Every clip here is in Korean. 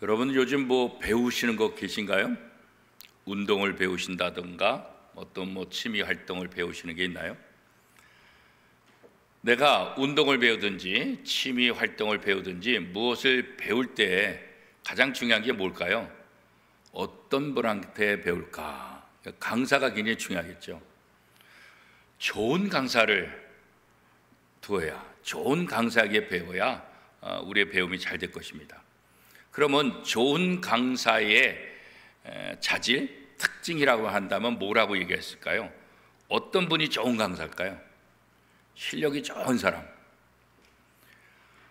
여러분 요즘 뭐 배우시는 거 계신가요? 운동을 배우신다든가 어떤 취미 활동을 배우시는 게 있나요? 내가 운동을 배우든지 취미 활동을 배우든지 무엇을 배울 때 가장 중요한 게 뭘까요? 어떤 분한테 배울까? 강사가 굉장히 중요하겠죠. 좋은 강사를 두어야, 좋은 강사에게 배워야 우리의 배움이 잘 될 것입니다. 그러면 좋은 강사의 자질, 특징이라고 한다면 뭐라고 얘기했을까요? 어떤 분이 좋은 강사일까요? 실력이 좋은 사람.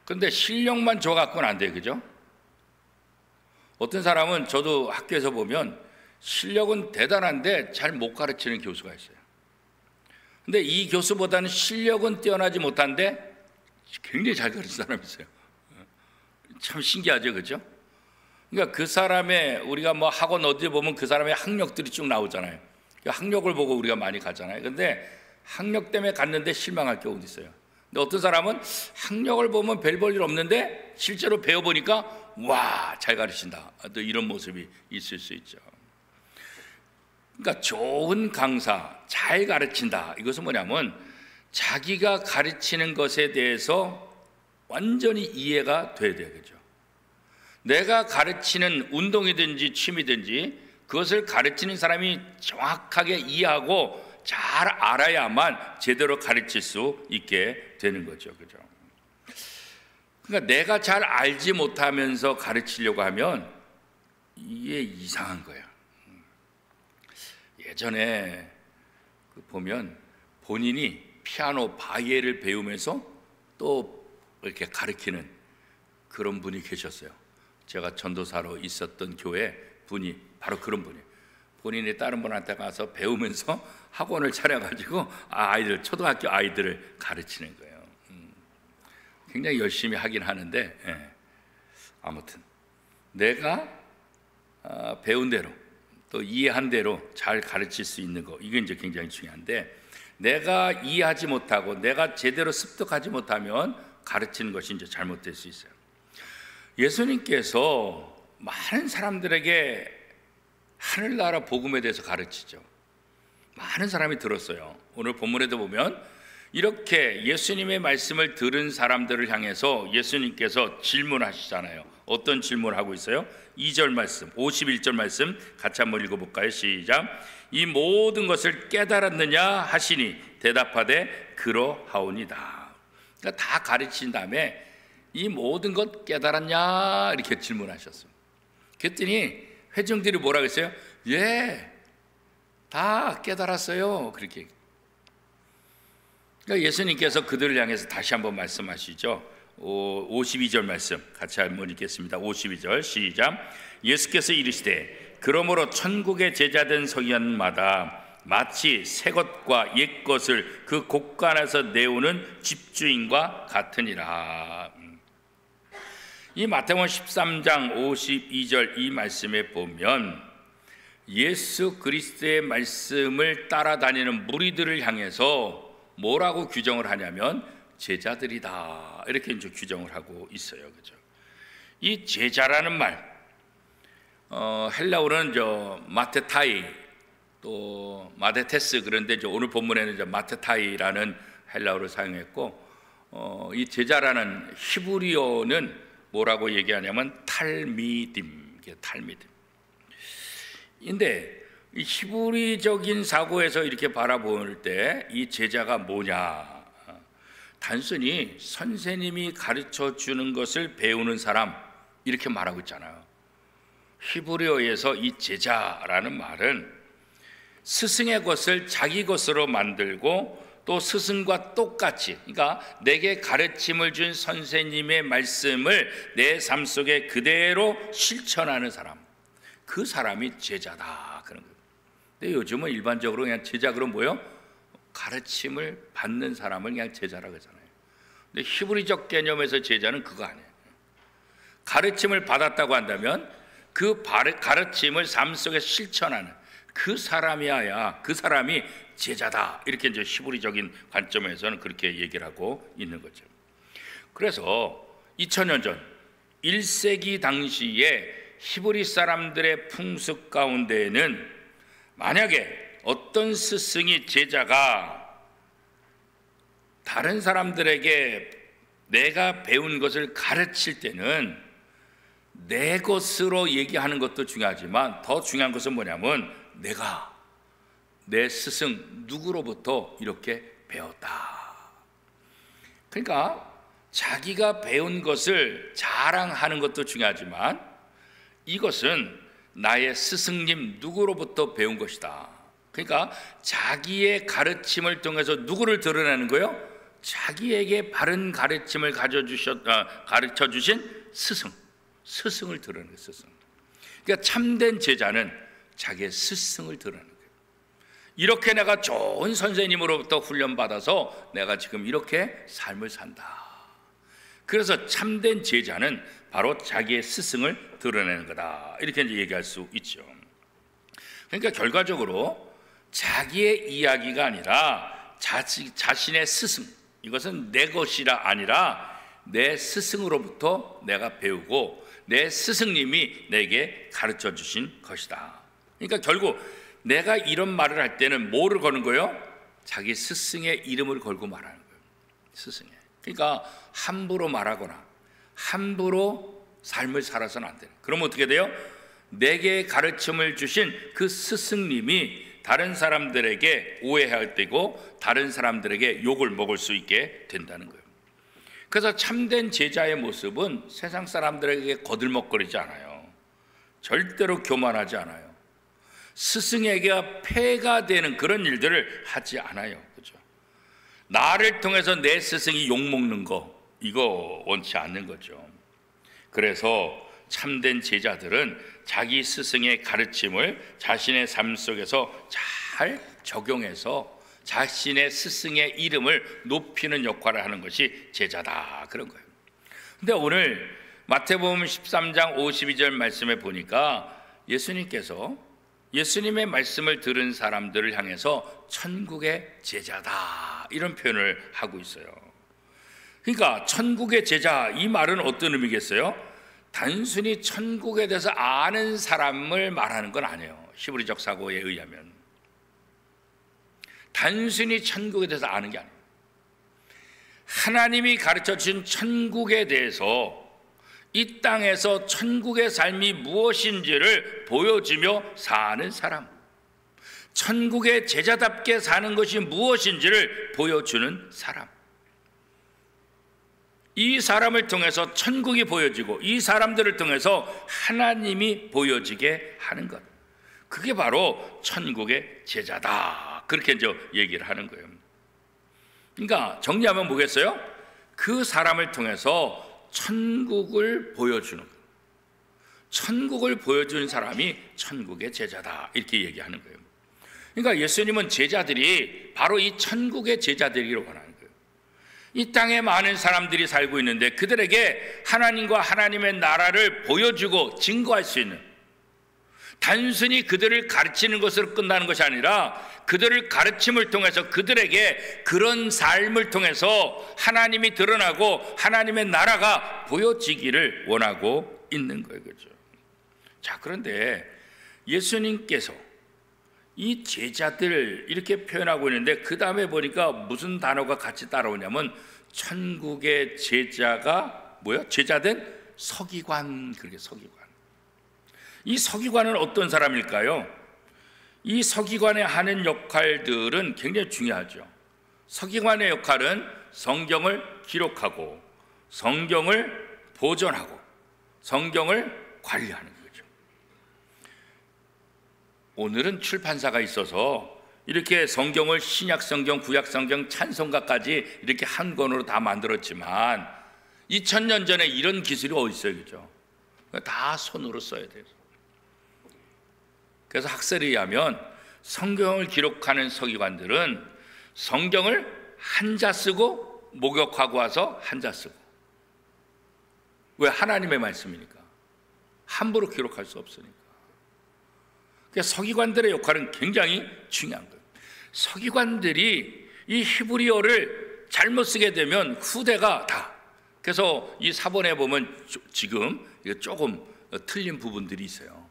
근데 실력만 좋아갖고는 안 돼요, 그죠? 어떤 사람은 저도 학교에서 보면 실력은 대단한데 잘 못 가르치는 교수가 있어요. 근데 이 교수보다는 실력은 뛰어나지 못한데 굉장히 잘 가르치는 사람이 있어요. 참 신기하죠, 그죠? 그러니까 그 사람의, 우리가 학원 어디에 보면 그 사람의 학력들이 쭉 나오잖아요. 학력을 보고 우리가 많이 가잖아요. 근데 학력 때문에 갔는데 실망할 게 어디 있어요? 근데 어떤 사람은 학력을 보면 별 볼 일 없는데 실제로 배워보니까 와, 잘 가르친다, 또 이런 모습이 있을 수 있죠. 그러니까 좋은 강사, 잘 가르친다, 이것은 뭐냐면 자기가 가르치는 것에 대해서 완전히 이해가 돼야 되겠죠. 내가 가르치는 운동이든지 취미든지 그것을 가르치는 사람이 정확하게 이해하고 잘 알아야만 제대로 가르칠 수 있게 되는 거죠, 그죠? 그러니까 내가 잘 알지 못하면서 가르치려고 하면 이게 이상한 거야. 예전에 보면 본인이 피아노 바이엘을 배우면서 또 이렇게 가르치는 그런 분이 계셨어요. 제가 전도사로 있었던 교회 분이 바로 그런 분이에요. 본인이 다른 분한테 가서 배우면서 학원을 차려가지고 아이들, 초등학교 아이들을 가르치는 거예요. 굉장히 열심히 하긴 하는데, 아무튼 내가 배운 대로 또 이해한 대로 잘 가르칠 수 있는 거, 이게 이제 굉장히 중요한데, 내가 이해하지 못하고 내가 제대로 습득하지 못하면 가르치는 것이 이제 잘못될 수 있어요. 예수님께서 많은 사람들에게 하늘나라 복음에 대해서 가르치죠. 많은 사람이 들었어요. 오늘 본문에도 보면 이렇게 예수님의 말씀을 들은 사람들을 향해서 예수님께서 질문하시잖아요. 어떤 질문을 하고 있어요? 2절 말씀, 51절 말씀 같이 한번 읽어볼까요? 시작. 이 모든 것을 깨달았느냐 하시니 대답하되 그러하오니다. 그러니까 다 가르친 다음에 이 모든 것 깨달았냐 이렇게 질문하셨어요. 그랬더니 회중들이 뭐라고 했어요? 예, 다 깨달았어요. 그렇게. 그러니까 예수님께서 그들을 향해서 다시 한번 말씀하시죠. 52절 말씀 같이 한번 읽겠습니다. 52절 시작. 예수께서 이르시되 그러므로 천국의 제자된 서기관마다 마치 새 것과 옛 것을 그 곳간에서 내오는 집주인과 같으니라. 이 마태복음 13장 52절 이 말씀에 보면 예수 그리스도의 말씀을 따라다니는 무리들을 향해서 뭐라고 규정을 하냐면 제자들이다, 이렇게 이제 규정을 하고 있어요, 그죠? 이 제자라는 말, 헬라어로는 마테타이, 또 마데테스, 그런데 이제 오늘 본문에는 이제 마테타이라는 헬라어를 사용했고, 이 제자라는 히브리어는 뭐라고 얘기하냐면 탈미딤, 탈미딤. 근데 이 히브리적인 사고에서 이렇게 바라볼 때 이 제자가 뭐냐? 단순히 선생님이 가르쳐 주는 것을 배우는 사람, 이렇게 말하고 있잖아요. 히브리어에서 이 제자라는 말은 스승의 것을 자기 것으로 만들고 또 스승과 똑같이, 그러니까 내게 가르침을 준 선생님의 말씀을 내 삶 속에 그대로 실천하는 사람, 그 사람이 제자다, 그런 거예요. 근데 요즘은 일반적으로 그냥 제자 그럼 뭐요? 가르침을 받는 사람을 그냥 제자라고 하잖아요. 근데 히브리적 개념에서 제자는 그거 아니에요. 가르침을 받았다고 한다면 그 가르침을 삶 속에 실천하는 그 사람이어야 그 사람이 제자다, 이렇게 이제 히브리적인 관점에서는 그렇게 얘기를 하고 있는 거죠. 그래서 2000년 전 1세기 당시에 히브리 사람들의 풍습 가운데에는 만약에 어떤 스승이 제자가 다른 사람들에게 내가 배운 것을 가르칠 때는 내 것으로 얘기하는 것도 중요하지만 더 중요한 것은 뭐냐면 내가 내 스승 누구로부터 이렇게 배웠다. 그러니까 자기가 배운 것을 자랑하는 것도 중요하지만 이것은 나의 스승님 누구로부터 배운 것이다. 그러니까 자기의 가르침을 통해서 누구를 드러내는 거예요? 자기에게 바른 가르침을 가르쳐 주신 스승을 드러내는 거예요. 스승. 그러니까 참된 제자는 자기의 스승을 드러내는 거예요. 이렇게 내가 좋은 선생님으로부터 훈련받아서 내가 지금 이렇게 삶을 산다. 그래서 참된 제자는 바로 자기의 스승을 드러내는 거다. 이렇게 이제 얘기할 수 있죠. 그러니까 결과적으로 자기의 이야기가 아니라 자신의 스승, 이것은 내 것이라 아니라 내 스승으로부터 내가 배우고 내 스승님이 내게 가르쳐 주신 것이다. 그러니까 결국 내가 이런 말을 할 때는 뭐를 거는 거예요? 자기 스승의 이름을 걸고 말하는 거예요. 스승의. 그러니까 함부로 말하거나 함부로 삶을 살아서는 안 돼요. 그러면 어떻게 돼요? 내게 가르침을 주신 그 스승님이 다른 사람들에게 오해할 때고 다른 사람들에게 욕을 먹을 수 있게 된다는 거예요. 그래서 참된 제자의 모습은 세상 사람들에게 거들먹거리지 않아요. 절대로 교만하지 않아요. 스승에게 폐가 되는 그런 일들을 하지 않아요. 그죠? 나를 통해서 내 스승이 욕먹는 거, 이거 원치 않는 거죠. 그래서 참된 제자들은 자기 스승의 가르침을 자신의 삶 속에서 잘 적용해서 자신의 스승의 이름을 높이는 역할을 하는 것이 제자다, 그런 거예요. 근데 오늘 마태복음 13장 52절 말씀에 보니까 예수님께서 예수님의 말씀을 들은 사람들을 향해서 천국의 제자다, 이런 표현을 하고 있어요. 그러니까 천국의 제자, 이 말은 어떤 의미겠어요? 단순히 천국에 대해서 아는 사람을 말하는 건 아니에요. 히브리적 사고에 의하면 단순히 천국에 대해서 아는 게 아니에요. 하나님이 가르쳐 주신 천국에 대해서 이 땅에서 천국의 삶이 무엇인지를 보여주며 사는 사람, 천국의 제자답게 사는 것이 무엇인지를 보여주는 사람, 이 사람을 통해서 천국이 보여지고 이 사람들을 통해서 하나님이 보여지게 하는 것, 그게 바로 천국의 제자다, 그렇게 이제 얘기를 하는 거예요. 그러니까 정리하면 뭐겠어요? 그 사람을 통해서 천국을 보여주는 거예요. 천국을 보여주는 사람이 천국의 제자다, 이렇게 얘기하는 거예요. 그러니까 예수님은 제자들이 바로 이 천국의 제자들이라고 하는 거예요. 이 땅에 많은 사람들이 살고 있는데 그들에게 하나님과 하나님의 나라를 보여주고 증거할 수 있는, 단순히 그들을 가르치는 것으로 끝나는 것이 아니라 그들을 가르침을 통해서 그들에게 그런 삶을 통해서 하나님이 드러나고 하나님의 나라가 보여지기를 원하고 있는 거예요. 그렇죠? 자, 그런데 예수님께서 이 제자들 이렇게 표현하고 있는데 그 다음에 보니까 무슨 단어가 같이 따라오냐면 천국의 제자가 뭐야? 제자된 서기관, 그렇게 서기관. 이 서기관은 어떤 사람일까요? 이 서기관의 하는 역할들은 굉장히 중요하죠. 서기관의 역할은 성경을 기록하고 성경을 보존하고 성경을 관리하는 거죠. 오늘은 출판사가 있어서 이렇게 성경을 신약 성경, 구약 성경, 찬송가까지 이렇게 한 권으로 다 만들었지만 2000년 전에 이런 기술이 어디 있어요, 그죠? 다 손으로 써야 돼요. 그래서 학설에 의하면 성경을 기록하는 서기관들은 성경을 한자 쓰고 목욕하고 와서 한자 쓰고, 왜? 하나님의 말씀이니까 함부로 기록할 수 없으니까. 그래서 서기관들의 역할은 굉장히 중요한 거예요. 서기관들이 이 히브리어를 잘못 쓰게 되면 후대가 다, 그래서 이 사본에 보면 지금 조금 틀린 부분들이 있어요.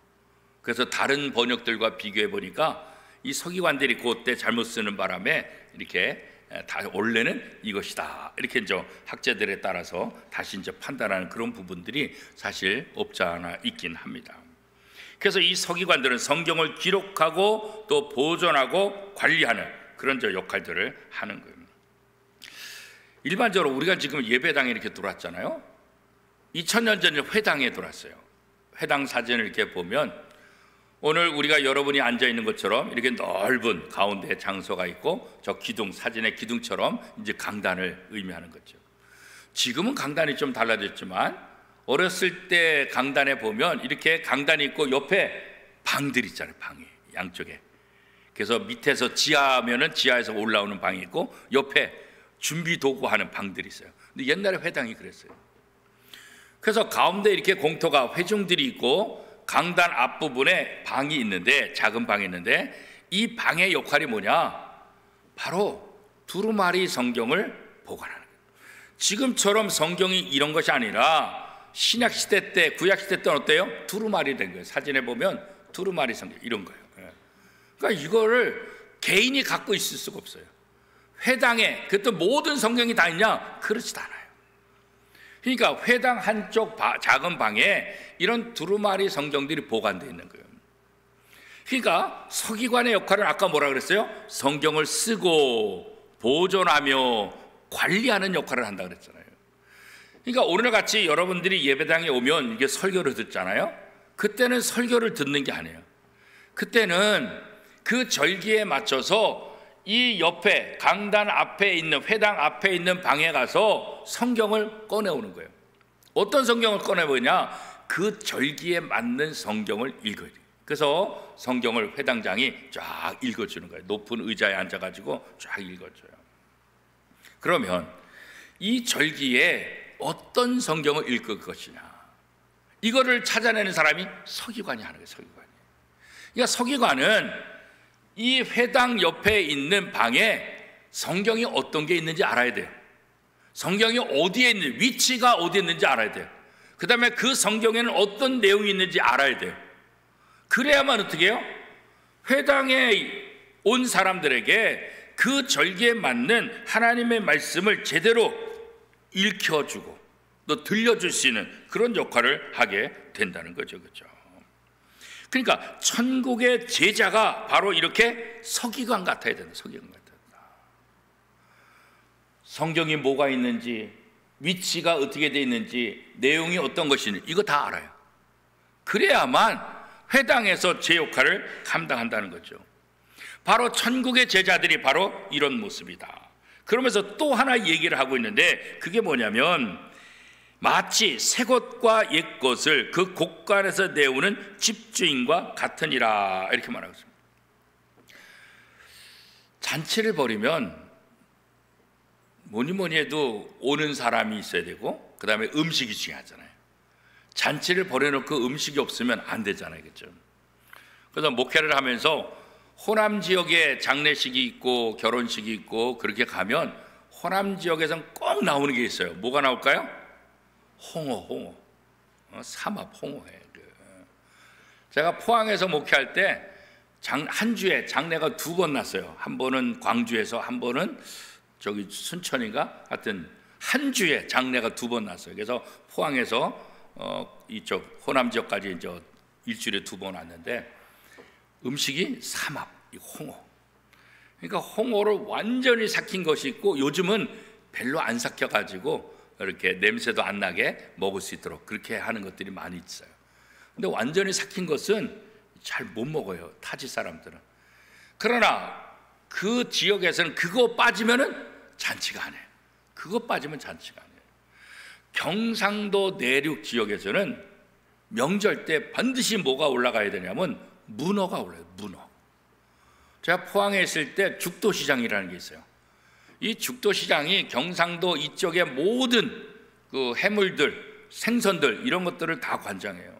그래서 다른 번역들과 비교해 보니까 이 서기관들이 그때 잘못 쓰는 바람에 이렇게 다 원래는 이것이다 이렇게 이제 학자들에 따라서 다시 이제 판단하는 그런 부분들이 사실 없지 않아 있긴 합니다. 그래서 이 서기관들은 성경을 기록하고 또 보존하고 관리하는 그런 저 역할들을 하는 거예요. 일반적으로 우리가 지금 예배당에 이렇게 들어왔잖아요. 2000년 전에 회당에 들어왔어요. 회당 사진을 이렇게 보면 오늘 우리가 여러분이 앉아 있는 것처럼 이렇게 넓은 가운데 장소가 있고 저 기둥, 사진의 기둥처럼 이제 강단을 의미하는 거죠. 지금은 강단이 좀 달라졌지만 어렸을 때 강단에 보면 이렇게 강단이 있고 옆에 방들 있잖아요. 방이 양쪽에. 그래서 밑에서 지하면은 지하에서 올라오는 방이 있고 옆에 준비 도구 하는 방들이 있어요. 근데 옛날에 회당이 그랬어요. 그래서 가운데 이렇게 공터가 회중들이 있고 강단 앞부분에 방이 있는데 작은 방이 있는데 이 방의 역할이 뭐냐? 바로 두루마리 성경을 보관하는 거예요. 지금처럼 성경이 이런 것이 아니라 신약 시대 때, 구약 시대 때는 어때요? 두루마리 된 거예요. 사진에 보면 두루마리 성경 이런 거예요. 그러니까 이거를 개인이 갖고 있을 수가 없어요. 회당에 그것도 모든 성경이 다 있냐? 그렇지도 않아요. 그러니까 회당 한쪽 작은 방에 이런 두루마리 성경들이 보관되어 있는 거예요. 그러니까 서기관의 역할은 아까 뭐라 그랬어요? 성경을 쓰고 보존하며 관리하는 역할을 한다 그랬잖아요. 그러니까 오늘같이 여러분들이 예배당에 오면 이게 설교를 듣잖아요. 그때는 설교를 듣는 게 아니에요. 그때는 그 절기에 맞춰서 이 옆에 강단 앞에 있는 회당 앞에 있는 방에 가서 성경을 꺼내오는 거예요. 어떤 성경을 꺼내보냐? 그 절기에 맞는 성경을 읽어야 돼요. 그래서 성경을 회당장이 쫙 읽어주는 거예요. 높은 의자에 앉아가지고 쫙 읽어줘요. 그러면 이 절기에 어떤 성경을 읽을 것이냐, 이거를 찾아내는 사람이 서기관이 하는 거예요. 서기관이. 그러니까 서기관은 이 회당 옆에 있는 방에 성경이 어떤 게 있는지 알아야 돼요. 성경이 어디에 있는지, 위치가 어디에 있는지 알아야 돼요. 그 다음에 그 성경에는 어떤 내용이 있는지 알아야 돼요. 그래야만 어떻게 해요? 회당에 온 사람들에게 그 절기에 맞는 하나님의 말씀을 제대로 읽혀주고 또 들려줄 수 있는 그런 역할을 하게 된다는 거죠. 그렇죠? 그러니까 천국의 제자가 바로 이렇게 서기관 같아야 된다. 서기관 같아야 된다. 성경이 뭐가 있는지, 위치가 어떻게 되어 있는지, 내용이 어떤 것인지 이거 다 알아요. 그래야만 회당에서 제 역할을 감당한다는 거죠. 바로 천국의 제자들이 바로 이런 모습이다. 그러면서 또 하나 얘기를 하고 있는데 그게 뭐냐면 마치 새 것과 옛 것을 그 곳간에서 내오는 집주인과 같으니라 이렇게 말하고 있습니다. 잔치를 벌이면 뭐니 해도 오는 사람이 있어야 되고 그 다음에 음식이 중요하잖아요. 잔치를 벌여놓고 음식이 없으면 안 되잖아요. 그렇죠? 그래서 목회를 하면서 호남 지역에 장례식이 있고 결혼식이 있고 그렇게 가면 호남 지역에서는 꼭 나오는 게 있어요. 뭐가 나올까요? 홍어. 삼합 홍어회. 제가 포항에서 목회할 때 한 주에 장례가 2번 났어요. 한 번은 광주에서, 한 번은 저기 순천인가? 하여튼 한 주에 장례가 2번 났어요. 그래서 포항에서 이쪽 호남 지역까지 이제 일주일에 2번 왔는데 음식이 삼합, 홍어. 그러니까 홍어를 완전히 삭힌 것이 있고 요즘은 별로 안 삭혀가지고 이렇게 냄새도 안 나게 먹을 수 있도록 그렇게 하는 것들이 많이 있어요. 근데 완전히 삭힌 것은 잘 못 먹어요. 타지 사람들은. 그러나 그 지역에서는 그거 빠지면은 잔치가 안 해요. 그거 빠지면 잔치가 안 해요. 경상도 내륙 지역에서는 명절 때 반드시 뭐가 올라가야 되냐면 문어가 올라요. 문어. 제가 포항에 있을 때 죽도시장이라는 게 있어요. 이 죽도시장이 경상도 이쪽의 모든 그 해물들, 생선들 이런 것들을 다 관장해요.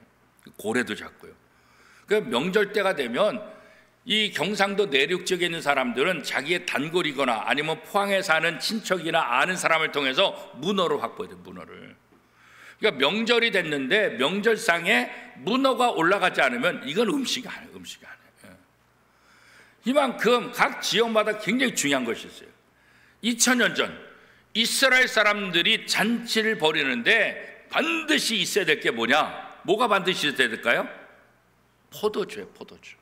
고래도 잡고요. 그 명절 때가 되면 이 경상도 내륙 지역에 있는 사람들은 자기의 단골이거나 아니면 포항에 사는 친척이나 아는 사람을 통해서 문어를 확보해야 돼요. 문어를. 그러니까 명절이 됐는데 명절상에 문어가 올라가지 않으면 이건 음식이 아니에요. 음식이 아니에요. 이만큼 각 지역마다 굉장히 중요한 것이 있어요. 2000년 전 이스라엘 사람들이 잔치를 벌이는데 반드시 있어야 될 게 뭐냐? 뭐가 반드시 있어야 될까요? 포도주예요. 포도주.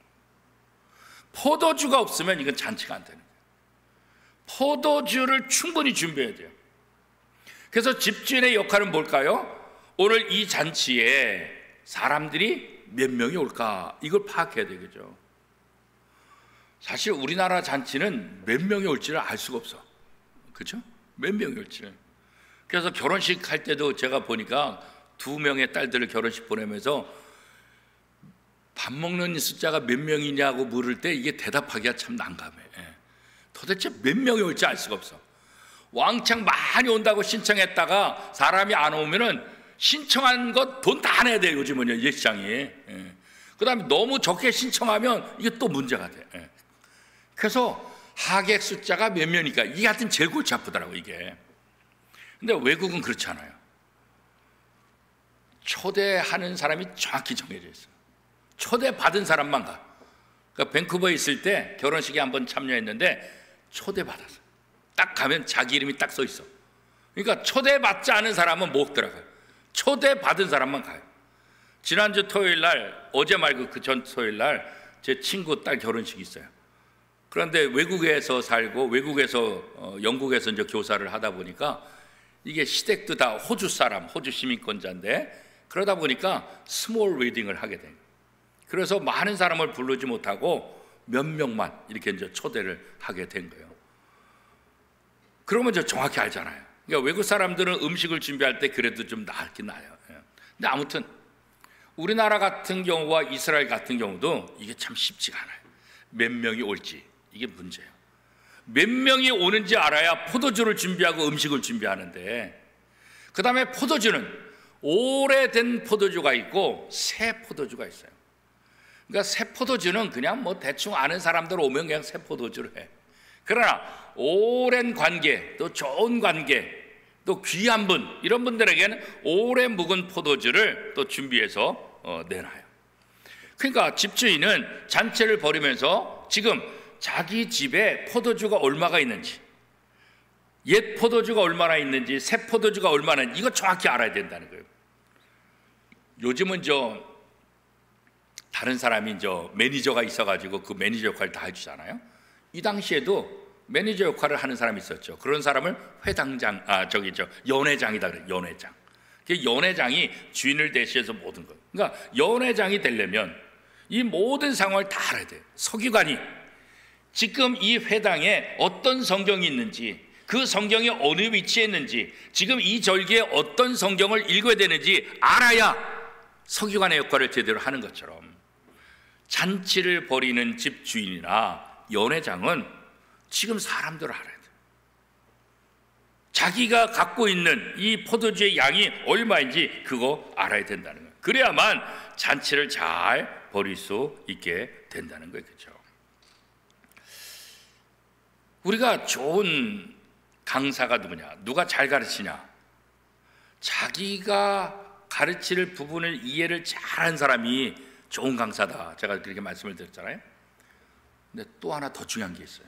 포도주가 없으면 이건 잔치가 안 되는 거예요. 포도주를 충분히 준비해야 돼요. 그래서 집주인의 역할은 뭘까요? 오늘 이 잔치에 사람들이 몇 명이 올까? 이걸 파악해야 되겠죠. 사실 우리나라 잔치는 몇 명이 올지를 알 수가 없어. 그렇죠? 몇 명이 올지를. 그래서 결혼식 할 때도 제가 보니까 2명의 딸들을 결혼식 보내면서 밥 먹는 숫자가 몇 명이냐고 물을 때 이게 대답하기가 참 난감해. 도대체 몇 명이 올지 알 수가 없어. 왕창 많이 온다고 신청했다가 사람이 안 오면은 신청한 것 돈 다 내야 돼요. 요즘은요, 예식장이. 그 다음에 너무 적게 신청하면 이게 또 문제가 돼. 그래서 하객 숫자가 몇 명이니까 이게 하여튼 제일 골치 아프더라고, 이게. 근데 외국은 그렇지 않아요. 초대하는 사람이 정확히 정해져 있어요. 초대받은 사람만 가. 그러니까 밴쿠버에 있을 때 결혼식에 한번 참여했는데 초대받았어요. 딱 가면 자기 이름이 딱 써 있어. 그러니까 초대받지 않은 사람은 못 들어가요. 초대받은 사람만 가요. 지난주 토요일 날, 어제 말고 그 전 토요일 날 제 친구 딸 결혼식이 있어요. 그런데 외국에서 살고 외국에서 영국에서 이제 교사를 하다 보니까 이게 시댁도 다 호주 사람, 호주 시민권자인데 그러다 보니까 스몰 웨딩을 하게 된 거예요. 그래서 많은 사람을 부르지 못하고 몇 명만 이렇게 이제 초대를 하게 된 거예요. 그러면 이제 정확히 알잖아요. 그러니까 외국 사람들은 음식을 준비할 때 그래도 좀 나긴 나요. 근데 아무튼 우리나라 같은 경우와 이스라엘 같은 경우도 이게 참 쉽지가 않아요. 몇 명이 올지 이게 문제예요. 몇 명이 오는지 알아야 포도주를 준비하고 음식을 준비하는데, 그 다음에 포도주는 오래된 포도주가 있고 새 포도주가 있어요. 그러니까 새 포도주는 그냥 뭐 대충 아는 사람들 오면 그냥 새 포도주를 해. 그러나 오랜 관계, 또 좋은 관계, 또 귀한 분, 이런 분들에게는 오래 묵은 포도주를 또 준비해서 내놔요. 그러니까 집주인은 잔치를 벌이면서 지금 자기 집에 포도주가 얼마가 있는지, 옛 포도주가 얼마나 있는지, 새 포도주가 얼마나 있는지 이거 정확히 알아야 된다는 거예요. 요즘은 다른 사람이 매니저가 있어가지고 그 매니저 역할을 다 해주잖아요. 이 당시에도 매니저 역할을 하는 사람이 있었죠. 그런 사람을 회당장, 연회장이다 그래요. 연회장. 그 연회장이 주인을 대신해서 모든 거. 그러니까 연회장이 되려면 이 모든 상황을 다 알아야 돼요. 서기관이 지금 이 회당에 어떤 성경이 있는지, 그 성경이 어느 위치에 있는지, 지금 이 절기에 어떤 성경을 읽어야 되는지 알아야 서기관의 역할을 제대로 하는 것처럼 잔치를 벌이는 집주인이나 연회장은 지금 사람들을 알아야 돼요. 자기가 갖고 있는 이 포도주의 양이 얼마인지 그거 알아야 된다는 거예요. 그래야만 잔치를 잘 벌일 수 있게 된다는 거예요. 그렇죠? 우리가 좋은 강사가 누구냐? 누가 잘 가르치냐? 자기가 가르칠 부분을 이해를 잘한 사람이 좋은 강사다. 제가 그렇게 말씀을 드렸잖아요. 근데 또 하나 더 중요한 게 있어요.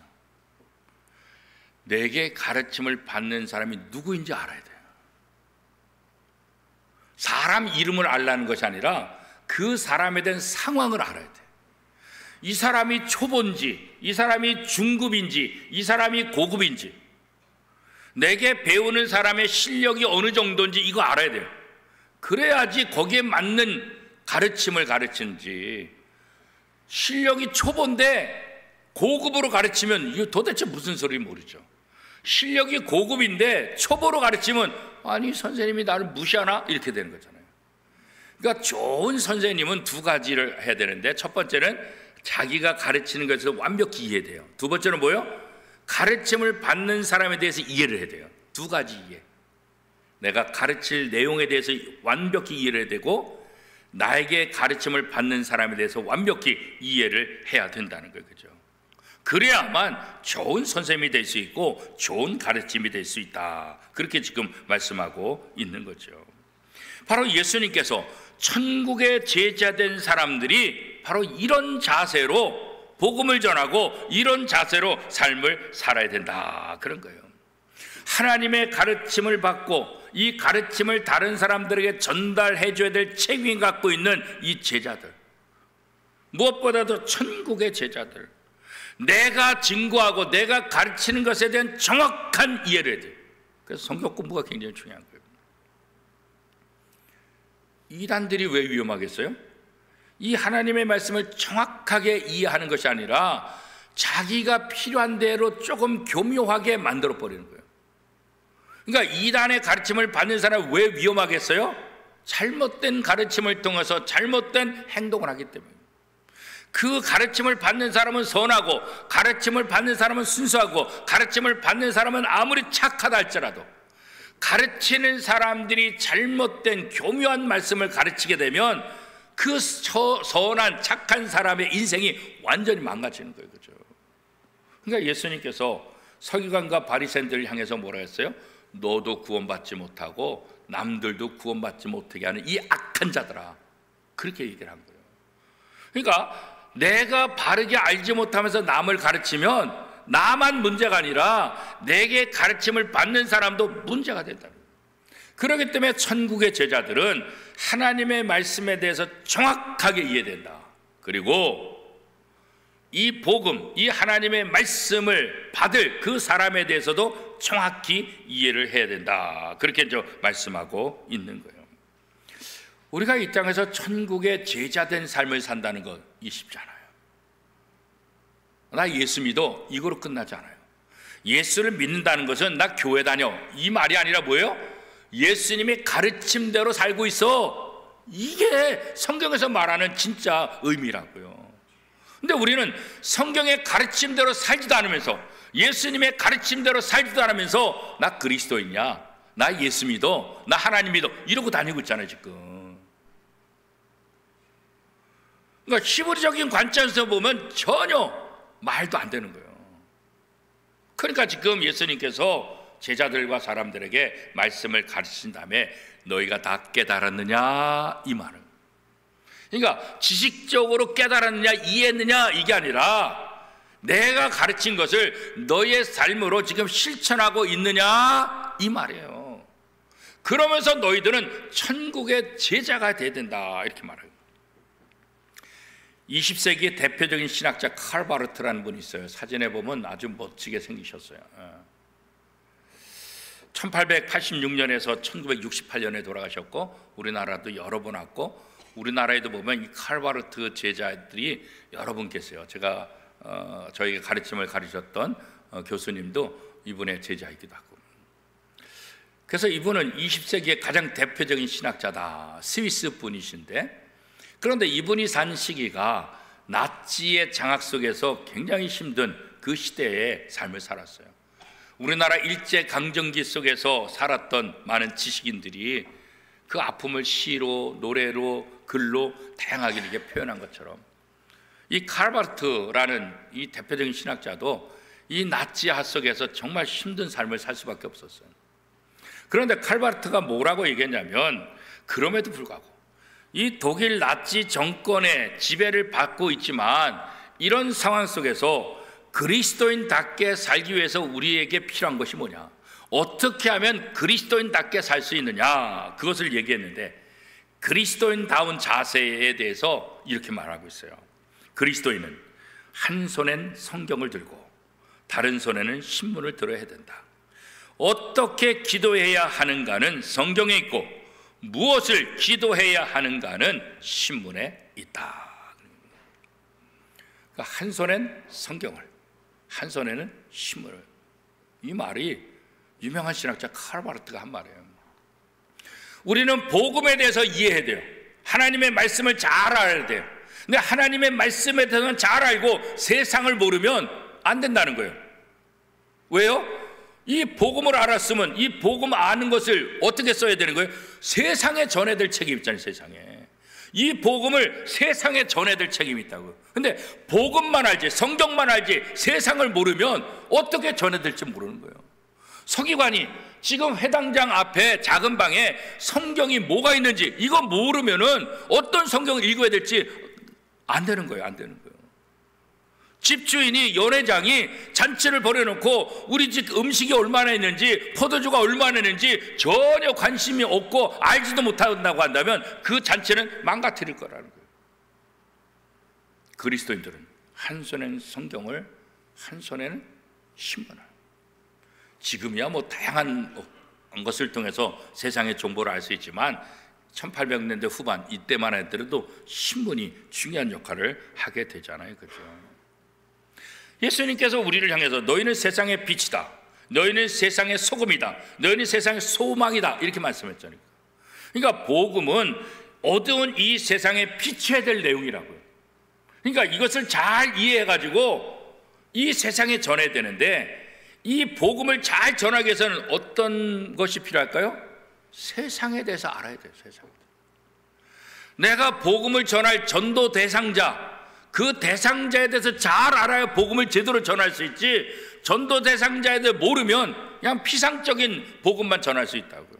내게 가르침을 받는 사람이 누구인지 알아야 돼요. 사람 이름을 알라는 것이 아니라 그 사람에 대한 상황을 알아야 돼요. 이 사람이 초보인지, 이 사람이 중급인지, 이 사람이 고급인지, 내게 배우는 사람의 실력이 어느 정도인지 이거 알아야 돼요. 그래야지 거기에 맞는 가르침을 가르치는지, 실력이 초보인데 고급으로 가르치면 이거 도대체 무슨 소리인지 모르죠. 실력이 고급인데 초보로 가르치면 아니 선생님이 나를 무시하나? 이렇게 되는 거잖아요. 그러니까 좋은 선생님은 두 가지를 해야 되는데, 첫 번째는 자기가 가르치는 것에서 완벽히 이해돼요. 두 번째는 뭐예요? 가르침을 받는 사람에 대해서 이해를 해야 돼요. 두 가지 이해. 내가 가르칠 내용에 대해서 완벽히 이해를 해야 되고, 나에게 가르침을 받는 사람에 대해서 완벽히 이해를 해야 된다는 거예요. 그죠? 그래야만 좋은 선생님이 될 수 있고 좋은 가르침이 될 수 있다. 그렇게 지금 말씀하고 있는 거죠. 바로 예수님께서 천국의 제자된 사람들이 바로 이런 자세로 복음을 전하고 이런 자세로 삶을 살아야 된다, 그런 거예요. 하나님의 가르침을 받고 이 가르침을 다른 사람들에게 전달해 줘야 될 책임을 갖고 있는 이 제자들, 무엇보다도 천국의 제자들, 내가 증거하고 내가 가르치는 것에 대한 정확한 이해를 해야 돼요. 그래서 성경 공부가 굉장히 중요한 거예요. 이단들이 왜 위험하겠어요? 이 하나님의 말씀을 정확하게 이해하는 것이 아니라 자기가 필요한 대로 조금 교묘하게 만들어 버리는 거예요. 그러니까 이단의 가르침을 받는 사람은 왜 위험하겠어요? 잘못된 가르침을 통해서 잘못된 행동을 하기 때문에. 그 가르침을 받는 사람은 선하고 가르침을 받는 사람은 순수하고 가르침을 받는 사람은 아무리 착하다 할지라도 가르치는 사람들이 잘못된 교묘한 말씀을 가르치게 되면 그 선한 착한 사람의 인생이 완전히 망가지는 거예요. 그렇죠? 그러니까 예수님께서 서기관과 바리새인들을 향해서 뭐라 했어요? 너도 구원받지 못하고 남들도 구원받지 못하게 하는 이 악한 자들아, 그렇게 얘기를 한 거예요. 그러니까 내가 바르게 알지 못하면서 남을 가르치면 나만 문제가 아니라 내게 가르침을 받는 사람도 문제가 된다. 그렇기 때문에 천국의 제자들은 하나님의 말씀에 대해서 정확하게 이해된다. 그리고 이 복음, 이 하나님의 말씀을 받을 그 사람에 대해서도 정확히 이해를 해야 된다. 그렇게 말씀하고 있는 거예요. 우리가 이 땅에서 천국의 제자된 삶을 산다는 건 쉽지 않아요. 나 예수 믿어, 이거로 끝나지 않아요. 예수를 믿는다는 것은 나 교회 다녀, 이 말이 아니라 뭐예요? 예수님의 가르침대로 살고 있어, 이게 성경에서 말하는 진짜 의미라고요. 근데 우리는 성경의 가르침대로 살지도 않으면서, 예수님의 가르침대로 살지도 않으면서 나 그리스도인이야, 나 예수 믿어, 나 하나님 믿어, 이러고 다니고 있잖아요 지금. 그러니까 시브리적인 관점에서 보면 전혀 말도 안 되는 거예요. 그러니까 지금 예수님께서 제자들과 사람들에게 말씀을 가르친 다음에 너희가 다 깨달았느냐, 이 말은. 그러니까 지식적으로 깨달았느냐, 이해했느냐, 이게 아니라 내가 가르친 것을 너의 삶으로 지금 실천하고 있느냐, 이 말이에요. 그러면서 너희들은 천국의 제자가 돼야 된다, 이렇게 말해요. 20세기의 대표적인 신학자 칼 바르트라는 분이 있어요. 사진에 보면 아주 멋지게 생기셨어요. 1886년에서 1968년에 돌아가셨고 우리나라도 여러 번 왔고, 우리나라에도 보면 이 칼 바르트 제자들이 여러 분 계세요. 제가 저에게 가르침을 가르쳤던 교수님도 이분의 제자이기도 하고. 그래서 이분은 20세기의 가장 대표적인 신학자다, 스위스 분이신데, 그런데 이분이 산 시기가 나치의 장악 속에서 굉장히 힘든 그 시대의 삶을 살았어요. 우리나라 일제강점기 속에서 살았던 많은 지식인들이 그 아픔을 시로, 노래로, 글로 다양하게 이렇게 표현한 것처럼 이 칼 바르트라는 이 대표적인 신학자도 이 나치화 속에서 정말 힘든 삶을 살 수밖에 없었어요. 그런데 칼 바르트가 뭐라고 얘기했냐면, 그럼에도 불구하고 이 독일 나치 정권의 지배를 받고 있지만 이런 상황 속에서 그리스도인답게 살기 위해서 우리에게 필요한 것이 뭐냐, 어떻게 하면 그리스도인답게 살 수 있느냐, 그것을 얘기했는데, 그리스도인다운 자세에 대해서 이렇게 말하고 있어요. 그리스도인은 한 손엔 성경을 들고 다른 손에는 신문을 들어야 된다. 어떻게 기도해야 하는가는 성경에 있고 무엇을 기도해야 하는가는 신문에 있다. 그러니까 한 손엔 성경을, 한 손에는 신문을. 이 말이 유명한 신학자 칼 바르트가 한 말이에요. 우리는 복음에 대해서 이해해야 돼요. 하나님의 말씀을 잘 알아야 돼요. 근데 하나님의 말씀에 대해서는 잘 알고 세상을 모르면 안 된다는 거예요. 왜요? 이 복음을 알았으면 이 복음 아는 것을 어떻게 써야 되는 거예요? 세상에 전해야 될 책임이 있잖아요. 세상에 이 복음을 세상에 전해야 될 책임이 있다고요. 근데 복음만 알지, 성경만 알지 세상을 모르면 어떻게 전해야 될지 모르는 거예요. 서기관이 지금 회당장 앞에 작은 방에 성경이 뭐가 있는지 이거 모르면은 어떤 성경을 읽어야 될지 안 되는 거예요. 안 되는 거예요. 집주인이 연회장이 잔치를 벌여놓고 우리 집 음식이 얼마나 있는지 포도주가 얼마나 있는지 전혀 관심이 없고 알지도 못한다고 한다면 그 잔치는 망가뜨릴 거라는 거예요. 그리스도인들은 한 손에는 성경을, 한 손에는 신문을. 지금이야 뭐 다양한 것을 통해서 세상의 정보를 알 수 있지만 1800년대 후반 이때만 하더라도 신문이 중요한 역할을 하게 되잖아요. 그렇죠? 예수님께서 우리를 향해서 너희는 세상의 빛이다, 너희는 세상의 소금이다, 너희는 세상의 소망이다 이렇게 말씀했잖아요. 그러니까 복음은 어두운 이 세상에 비춰야 될 내용이라고요. 그러니까 이것을 잘 이해해가지고 이 세상에 전해야 되는데, 이 복음을 잘 전하기 위해서는 어떤 것이 필요할까요? 세상에 대해서 알아야 돼요. 세상에. 내가 복음을 전할 전도 대상자, 그 대상자에 대해서 잘 알아야 복음을 제대로 전할 수 있지, 전도 대상자에 대해 모르면 그냥 피상적인 복음만 전할 수 있다고요.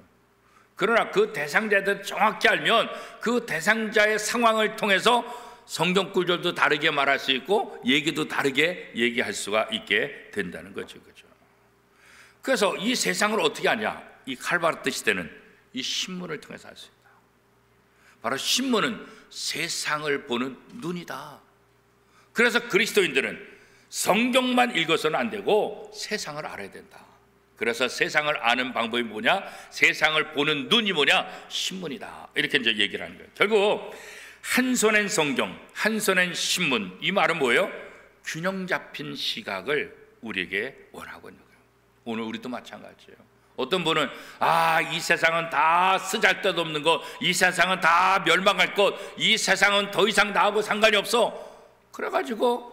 그러나 그 대상자에 대해 정확히 알면 그 대상자의 상황을 통해서 성경 구절도 다르게 말할 수 있고 얘기도 다르게 얘기할 수가 있게 된다는 거죠. 그죠? 그래서 이 세상을 어떻게 하냐? 이 칼바르트 시대는 이 신문을 통해서 알 수 있다. 바로 신문은 세상을 보는 눈이다. 그래서 그리스도인들은 성경만 읽어서는 안 되고 세상을 알아야 된다. 그래서 세상을 아는 방법이 뭐냐? 세상을 보는 눈이 뭐냐? 신문이다. 이렇게 이제 얘기를 하는 거예요. 결국 한 손엔 성경, 한 손엔 신문. 이 말은 뭐예요? 균형 잡힌 시각을 우리에게 원하고 있는 거예요. 오늘 우리도 마찬가지예요. 어떤 분은 이 세상은 다 쓰잘데없는 것, 이 세상은 다 멸망할 것, 이 세상은 더 이상 나하고 상관이 없어. 그래가지고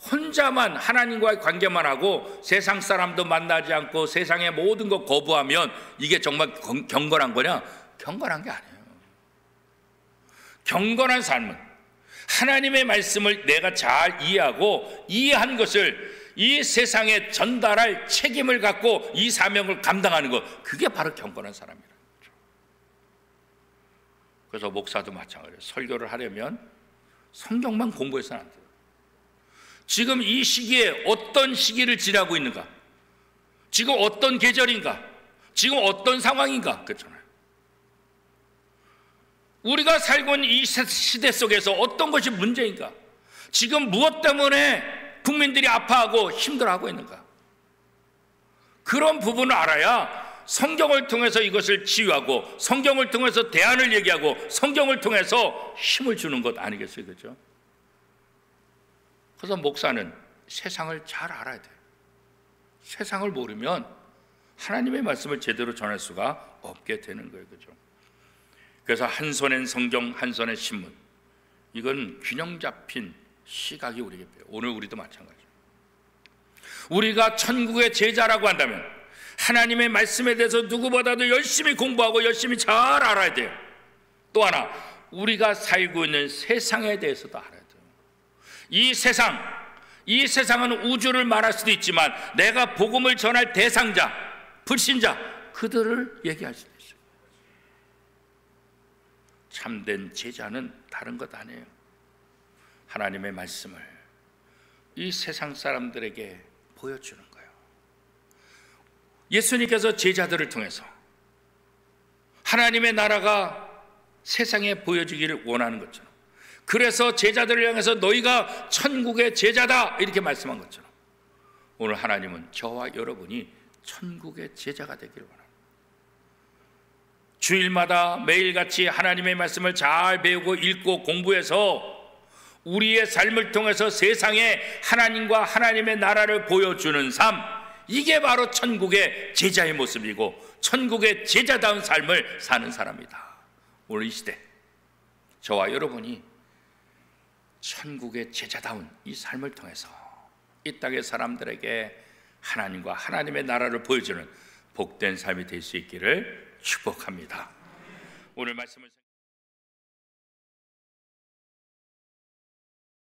혼자만 하나님과의 관계만 하고 세상 사람도 만나지 않고 세상의 모든 것 거부하면 이게 정말 경건한 거냐? 경건한 게 아니에요. 경건한 삶은 하나님의 말씀을 내가 잘 이해하고 이해한 것을 이 세상에 전달할 책임을 갖고 이 사명을 감당하는 것, 그게 바로 경건한 사람이라는 거죠. 그래서 목사도 마찬가지예요. 설교를 하려면 성경만 공부해서는 안 돼요. 지금 이 시기에 어떤 시기를 지나고 있는가? 지금 어떤 계절인가? 지금 어떤 상황인가? 그렇잖아요. 우리가 살고 있는 이 시대 속에서 어떤 것이 문제인가? 지금 무엇 때문에 국민들이 아파하고 힘들어하고 있는가? 그런 부분을 알아야 성경을 통해서 이것을 치유하고 성경을 통해서 대안을 얘기하고 성경을 통해서 힘을 주는 것 아니겠어요? 그렇죠? 그래서 목사는 세상을 잘 알아야 돼요. 세상을 모르면 하나님의 말씀을 제대로 전할 수가 없게 되는 거예요. 그렇죠? 그래서 한 손엔 성경, 한 손엔 신문. 이건 균형 잡힌 시각이 우리에게 필요해요. 오늘 우리도 마찬가지예요. 우리가 천국의 제자라고 한다면 하나님의 말씀에 대해서 누구보다도 열심히 공부하고 열심히 잘 알아야 돼요. 또 하나, 우리가 살고 있는 세상에 대해서도 알아야 돼요. 이 세상은 우주를 말할 수도 있지만 내가 복음을 전할 대상자, 불신자, 그들을 얘기할 수도 있어요. 참된 제자는 다른 것 아니에요. 하나님의 말씀을 이 세상 사람들에게 보여주는 거예요. 예수님께서 제자들을 통해서 하나님의 나라가 세상에 보여주기를 원하는 것처럼, 그래서 제자들을 향해서 너희가 천국의 제자다 이렇게 말씀한 것처럼 오늘 하나님은 저와 여러분이 천국의 제자가 되기를 원합니다. 주일마다 매일같이 하나님의 말씀을 잘 배우고 읽고 공부해서 우리의 삶을 통해서 세상에 하나님과 하나님의 나라를 보여주는 삶, 이게 바로 천국의 제자의 모습이고 천국의 제자다운 삶을 사는 사람이다. 오늘 이 시대 저와 여러분이 천국의 제자다운 이 삶을 통해서 이 땅의 사람들에게 하나님과 하나님의 나라를 보여주는 복된 삶이 될 수 있기를 축복합니다. 오늘 말씀을